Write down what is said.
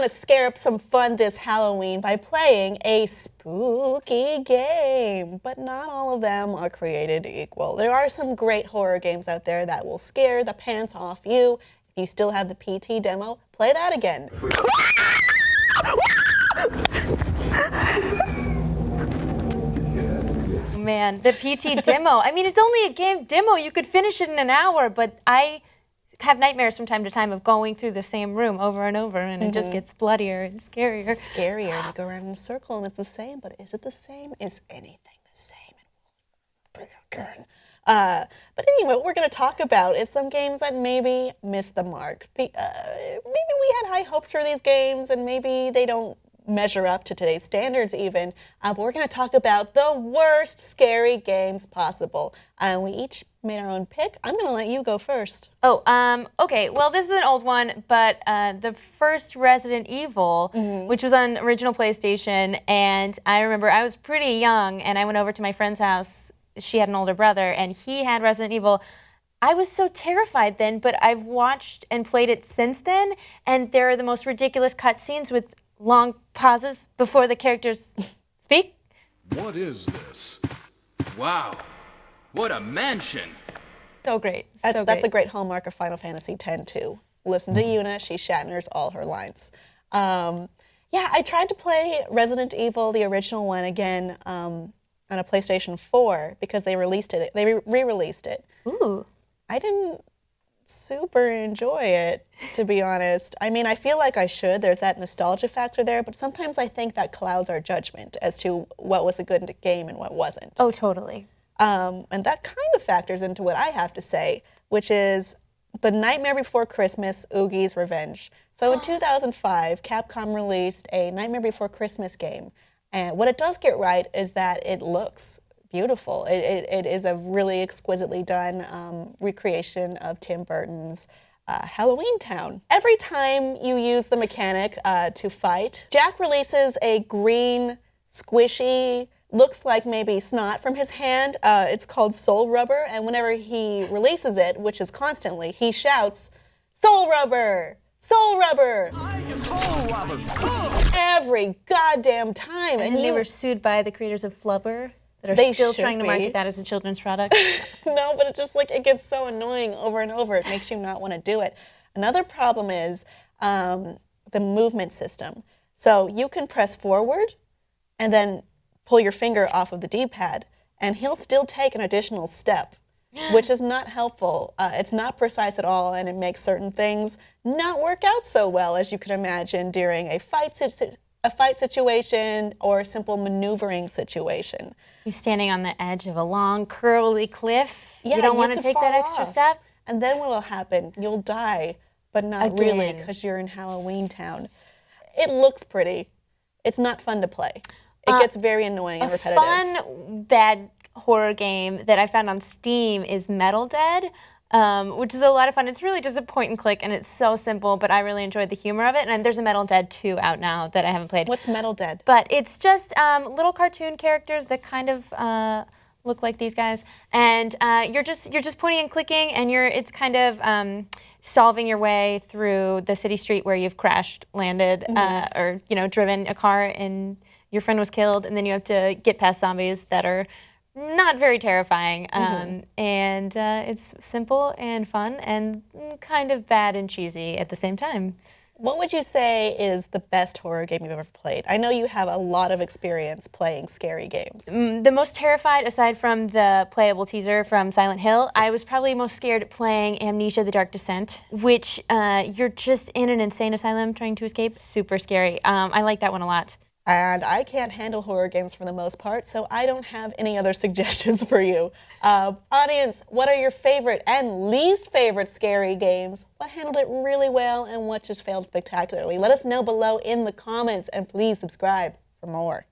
to scare up some fun this Halloween by playing a spooky game. But not all of them are created equal. There are some great horror games out there that will scare the pants off you. If you still have the PT demo, play that again. Man, the PT demo. I mean, it's only a game demo. You could finish it in an hour, but I have nightmares from time to time of going through the same room over and over, and it just gets bloodier and scarier. It's scarier. You go around in a circle, and it's the same, but is it the same? Is anything the same? It will be again. But anyway, what we're going to talk about is some games that maybe missed the mark. Maybe we had high hopes for these games, and maybe they don't measure up to today's standards even. But we're going to talk about the worst scary games possible. We each made our own pick. I'm going to let you go first. Oh, okay. Well, this is an old one, but the first Resident Evil, which was on original PlayStation, and I remember I was pretty young, and I went over to my friend's house. She had an older brother, and he had Resident Evil. I was so terrified then, but I've watched and played it since then, and there are the most ridiculous cutscenes with long pauses before the characters speak. What is this? Wow, what a mansion! So great. That's a great hallmark of Final Fantasy X too. Listen to Yuna, she Shatners all her lines. Yeah, I tried to play Resident Evil, the original one, again on a PlayStation 4 because they released it. They re-released it. Ooh. I didn't super enjoy it, to be honest. I mean, I feel like I should. There's that nostalgia factor there, but sometimes I think that clouds our judgment as to what was a good game and what wasn't. Oh, totally. And that kind of factors into what I have to say, which is The Nightmare Before Christmas, Oogie's Revenge. So in 2005, Capcom released a Nightmare Before Christmas game. And what it does get right is that it looks beautiful. It is a really exquisitely done recreation of Tim Burton's Halloween Town. Every time you use the mechanic to fight, Jack releases a green, squishy, looks like maybe snot from his hand. It's called Soul Rubber, and whenever he releases it, which is constantly, he shouts, "Soul Rubber! Soul Rubber!" I am Soul Rubber! Every goddamn time. And they were sued by the creators of Flubber that are They still should trying to be. market that as a children's product. No, but it's just like, it gets so annoying over and over. It makes you not want to do it. Another problem is the movement system. So you can press forward and then pull your finger off of the D-pad, and he'll still take an additional step, which is not helpful. It's not precise at all, and it makes certain things not work out so well as you could imagine during a fight situation or a simple maneuvering situation. You're standing on the edge of a long, curly cliff. Yeah, you don't want to could take that fall extra off. step. And then what will happen? You'll die, but not Again. really, because you're in Halloween Town. It looks pretty. It's not fun to play. It gets very annoying and repetitive. Fun, bad horror game that I found on Steam is Metal Dead, which is a lot of fun. It's really just a point and click, and it's so simple, but I really enjoyed the humor of it. And there's a Metal Dead 2 out now that I haven't played. What's Metal Dead? But it's just little cartoon characters that kind of look like these guys, and you're just pointing and clicking, and it's kind of solving your way through the city street where you've crashed, landed, or driven a car and your friend was killed, and then you have to get past zombies that are not very terrifying. And it's simple and fun and kind of bad and cheesy at the same time. What would you say is the best horror game you've ever played? I know you have a lot of experience playing scary games. The most terrified, aside from the playable teaser from Silent Hill, I was probably most scared playing Amnesia: The Dark Descent, which you're just in an insane asylum trying to escape. Super scary. I like that one a lot. And I can't handle horror games for the most part, so I don't have any other suggestions for you. Audience, what are your favorite and least favorite scary games? What handled it really well and what just failed spectacularly? Let us know below in the comments, and please subscribe for more.